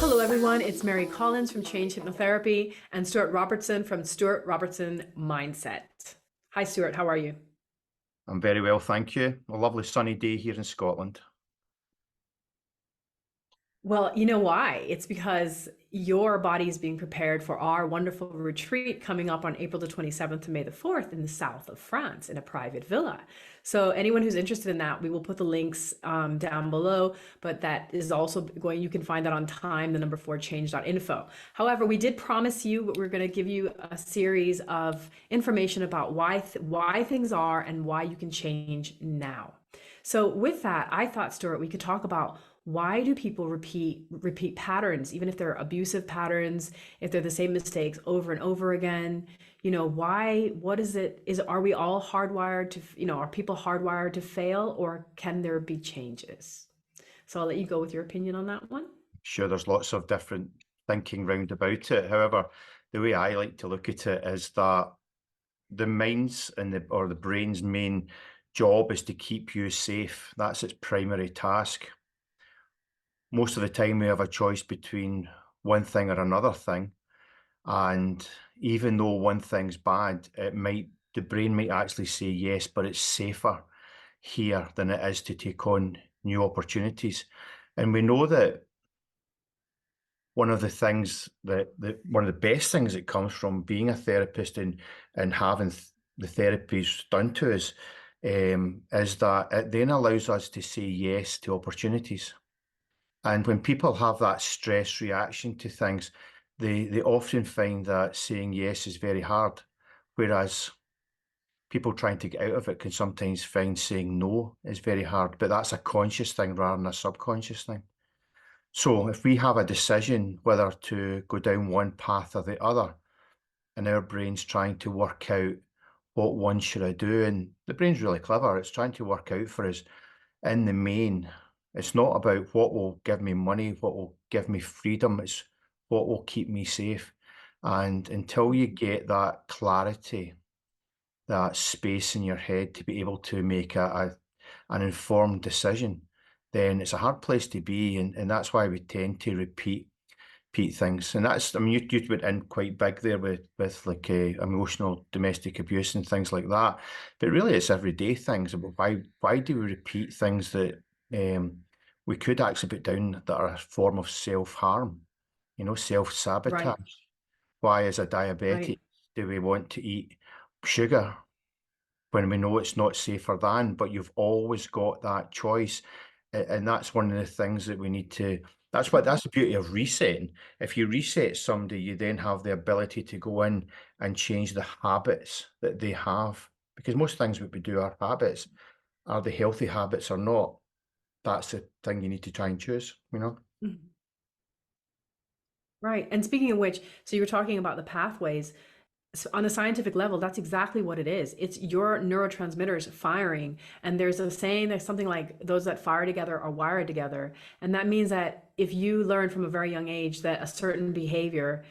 Hello, everyone. It's Mary Collins from Change Hypnotherapy and Stuart Robertson from Stuart Robertson Mindset. Hi, Stuart. How are you? I'm very well, thank you. A lovely sunny day here in Scotland. Well, you know why? It's because your body is being prepared for our wonderful retreat coming up on April the 27th to May the 4th in the south of France in a private villa. So anyone who's interested in that, we will put the links down below, but that is also going, you can find that on time, the number 4 change.info. However, we did promise you, we're going to give you a series of information about why things are and why you can change now. So with that, I thought, Stuart, we could talk about why do people repeat patterns, even if they're abusive patterns, if they're the same mistakes over and over again? What is it? Are we all hardwired to, are people hardwired to fail, or can there be changes? So I'll let you go with your opinion on that one. Sure, there's lots of different thinking round about it. However, the way I like to look at it is that the mind's or the brain's main job is to keep you safe. That's its primary task. Most of the time we have a choice between one thing or another thing. And even though one thing's bad, the brain might actually say yes, but it's safer here than it is to take on new opportunities. And we know that one of the things one of the best things that comes from being a therapist and having the therapies done to us is that it then allows us to say yes to opportunities. And when people have that stress reaction to things, they often find that saying yes is very hard, whereas people trying to get out of it can sometimes find saying no is very hard, but that's a conscious thing rather than a subconscious thing. So if we have a decision whether to go down one path or the other, and our brain's trying to work out what one should I do, and the brain's really clever, it's trying to work out for us in the main. It's not about what will give me money, what will give me freedom, it's what will keep me safe. And until you get that clarity, that space in your head to be able to make an informed decision, then it's a hard place to be. And that's why we tend to repeat things. And that's, I mean, you went in quite big there with like emotional domestic abuse and things like that. But really it's everyday things about why do we repeat things that we could actually put down that are a form of self-harm, Right, self-sabotage. Why, as a diabetic, right. do we want to eat sugar when we know it's not safer than, but you've always got that choice. And that's one of the things that we need to, that's the beauty of resetting. If you reset somebody, you then have the ability to go in and change the habits that they have. Because most things that we do are habits. Are they healthy habits or not? That's the thing you need to try and choose. Mhm. Right. And speaking of which, so you were talking about the pathways. On a scientific level, that's exactly what it is. It's your neurotransmitters firing. And there's a saying that's something like those that fire together are wired together. And that means that if you learn from a very young age that a certain behavior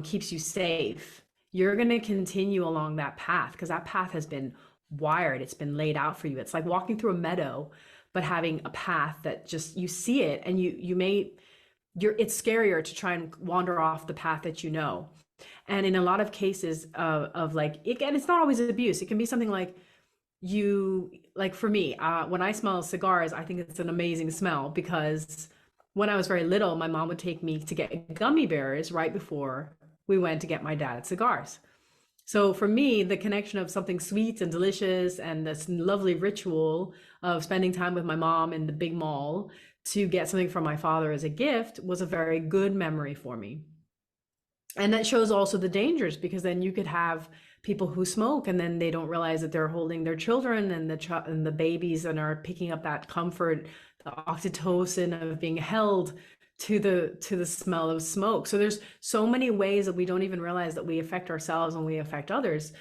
keeps you safe, you're going to continue along that path because that path has been wired. It's been laid out for you. It's like walking through a meadow, but having a path that just you see it and it's scarier to try and wander off the path that you know. And in a lot of cases of like, again, it's not always abuse. It can be something like like for me, when I smell cigars, I think it's an amazing smell because when I was very little, my mom would take me to get gummy bears right before we went to get my dad cigars. So for me, the connection of something sweet and delicious and this lovely ritual of spending time with my mom in the big mall to get something from my father as a gift was a very good memory for me. And that shows also the dangers because then you could have people who smoke and then they don't realize that they're holding their children and the babies and are picking up that comfort, the oxytocin of being held to the smell of smoke. So there's so many ways that we don't even realize that we affect ourselves and we affect others.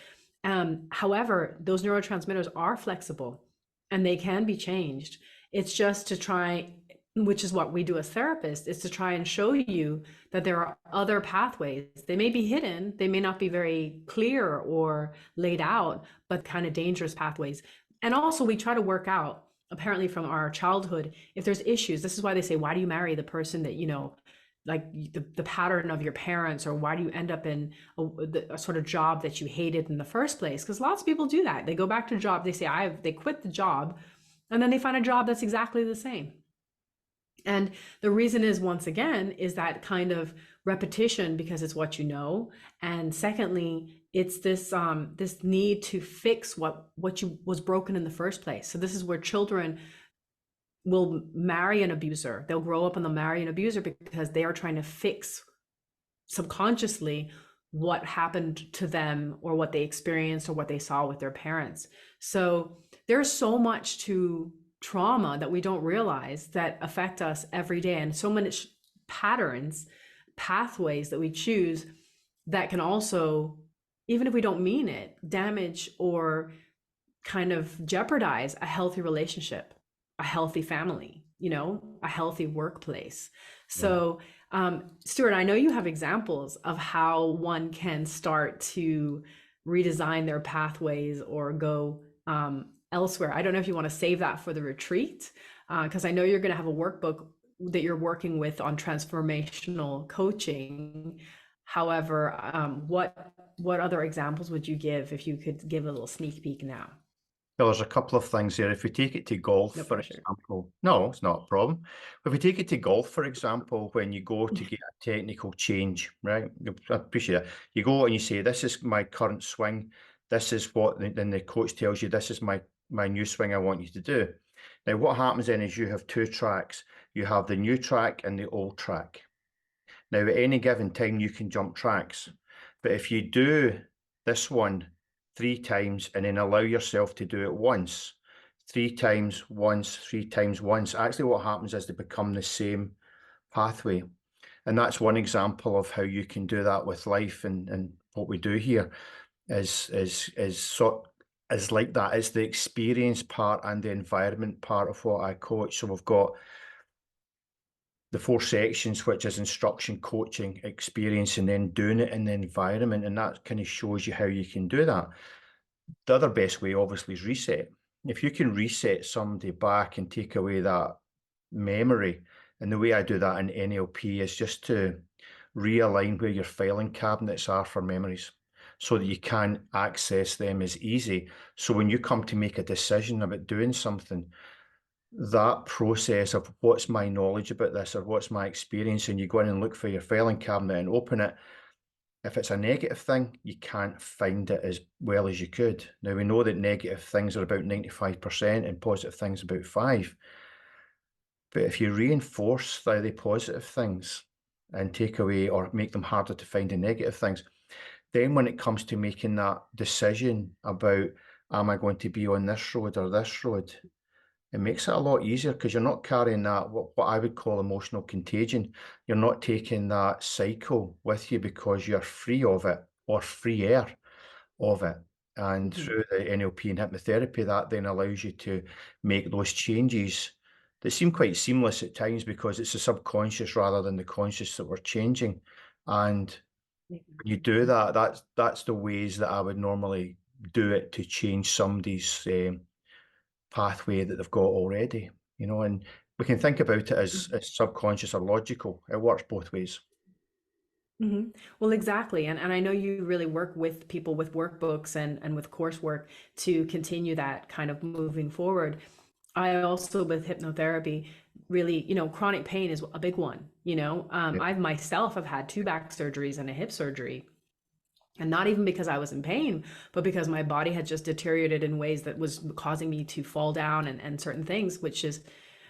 However, those neurotransmitters are flexible and they can be changed. It's just to try, which is what we do as therapists, is to try and show you that there are other pathways. They may be hidden, they may not be very clear or laid out, but kind of dangerous pathways. And also we try to work out, apparently from our childhood, if there's issues. This is why they say, why do you marry the person that, like the pattern of your parents, or why do you end up in a sort of job that you hated in the first place? Because lots of people do that. They go back to a job, they say they quit the job, and then they find a job that's exactly the same. And the reason is, once again, is that kind of repetition, because it's what you know. And secondly, it's this need to fix what you was broken in the first place. So this is where children will marry an abuser. They'll grow up and they'll marry an abuser because they are trying to fix subconsciously what happened to them, or what they experienced, or what they saw with their parents. So there's so much to trauma that we don't realize that affect us every day, and so many patterns, pathways that we choose that can also, even if we don't mean it, damage or kind of jeopardize a healthy relationship, a healthy family, a healthy workplace. Yeah. So, Stuart, I know you have examples of how one can start to redesign their pathways or go elsewhere. I don't know if you want to save that for the retreat, because I know you're going to have a workbook that you're working with on transformational coaching. However, what other examples would you give, if you could give a little sneak peek now? Well, there's a couple of things here. If we take it to golf, No for pressure. example, no, it's not a problem. If we take it to golf, for example, when you go to get a technical change, right? I appreciate it. You go and you say, "This is my current swing. This is what," then the coach tells you, "This is my new swing I want you to do." Now, what happens then is you have two tracks. You have the new track and the old track. Now, at any given time, you can jump tracks. But if you do this one 3 times and then allow yourself to do it once, 3 times, once, 3 times, once, actually what happens is they become the same pathway. And that's one example of how you can do that with life. And what we do here is like that. It's the experience part and the environment part of what I coach. So we've got the 4 sections, which is instruction, coaching, experience, and then doing it in the environment. And that kind of shows you how you can do that. The other best way, obviously, is reset. If you can reset somebody back and take away that memory, and the way I do that in NLP is just to realign where your filing cabinets are for memories so that you can access them as easy. So when you come to make a decision about doing something, that process of what's my knowledge about this or what's my experience, and you go in and look for your filing cabinet and open it. If it's a negative thing, you can't find it as well as you could. Now, we know that negative things are about 95% and positive things about 5%. But if you reinforce the positive things and take away or make them harder to find the negative things, then when it comes to making that decision about, am I going to be on this road or this road, it makes it a lot easier because you're not carrying that, what I would call emotional contagion. You're not taking that cycle with you because you're free of it or freer of it. And Mhm. through the NLP and hypnotherapy, that then allows you to make those changes that seem quite seamless at times because it's the subconscious rather than the conscious that we're changing. And Yeah. when you do that, that's the ways that I would normally do it to change somebody's pathway that they've got already, and we can think about it as subconscious or logical. It works both ways. Mhm. Well, exactly. And I know you really work with people with workbooks and with coursework to continue that kind of moving forward. I also, with hypnotherapy, really, chronic pain is a big one. Yeah. I myself have had 2 back surgeries and a hip surgery. And not even because I was in pain, but because my body had just deteriorated in ways that was causing me to fall down and certain things, which is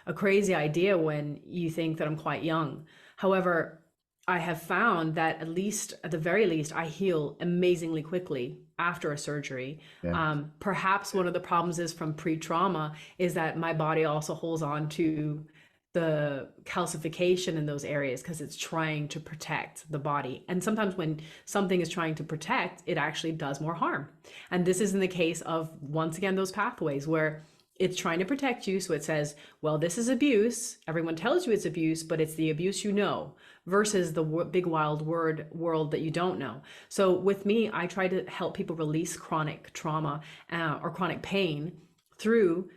a crazy idea when you think that I'm quite young. However, I have found that at the very least, I heal amazingly quickly after a surgery. Yeah. Perhaps one of the problems is from pre-trauma is that my body also holds on to the calcification in those areas because it's trying to protect the body. And sometimes when something is trying to protect, it actually does more harm. And this is in the case of, once again, those pathways where it's trying to protect you. So it says, well, this is abuse. Everyone tells you it's abuse, but it's the abuse versus the big wild world that you don't know. So with me, I try to help people release chronic trauma or chronic pain through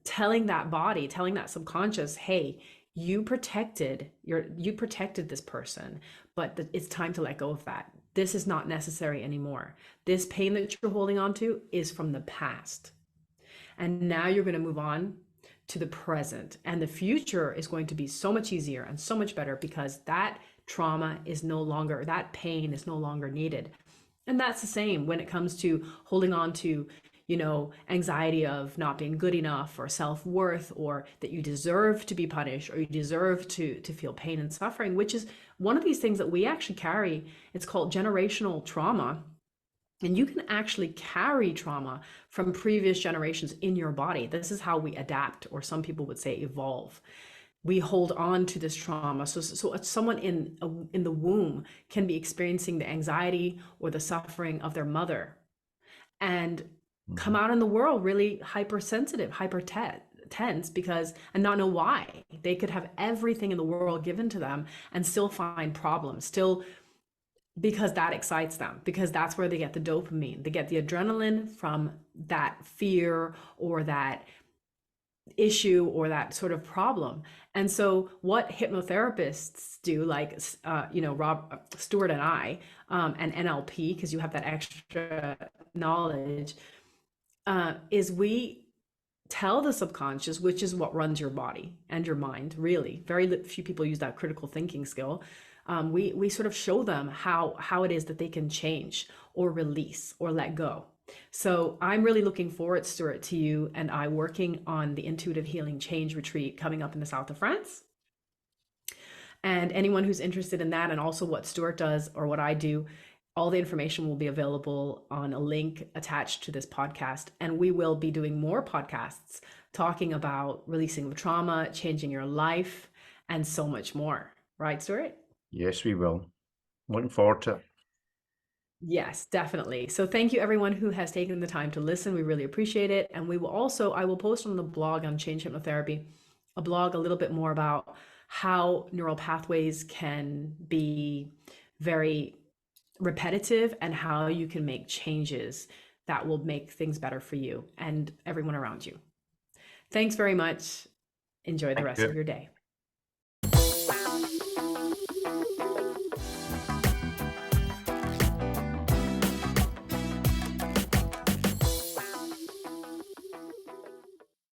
telling that body, telling that subconscious, hey, You protected this person, but it's time to let go of that. This is not necessary anymore. This pain that you're holding on to is from the past. And now you're going to move on to the present. And the future is going to be so much easier and so much better because that trauma is no longer, that pain is no longer needed. And that's the same when it comes to holding on to, anxiety of not being good enough or self-worth, or that you deserve to be punished, or you deserve to feel pain and suffering, which is one of these things that we actually carry. It's called generational trauma. And you can actually carry trauma from previous generations in your body. This is how we adapt, or some people would say evolve. We hold on to this trauma. So someone in the womb can be experiencing the anxiety or the suffering of their mother, and come out in the world really hypersensitive, tense, and not know why. They could have everything in the world given to them and still find problems, still, because that excites them, because that's where they get the dopamine. They get the adrenaline from that fear or that issue or that sort of problem. And so what hypnotherapists do, like Rob Stuart and I, and NLP, because you have that extra knowledge, is we tell the subconscious, which is what runs your body and your mind, really. Very few people use that critical thinking skill. We sort of show them how it is that they can change or release or let go. So I'm really looking forward, Stuart, to you and I working on the Intuitive Healing Change Retreat coming up in the south of France. And anyone who's interested in that, and also what Stuart does or what I do, all the information will be available on a link attached to this podcast. And we will be doing more podcasts talking about releasing the trauma, changing your life, and so much more. Right, Stuart? Yes, we will. Looking forward to it. Yes, definitely. So thank you everyone who has taken the time to listen. We really appreciate it. And I will post on the blog on Change Hypnotherapy, a blog a little bit more about how neural pathways can be very repetitive and how you can make changes that will make things better for you and everyone around you. Thanks very much. Enjoy the Thank rest of you. your day.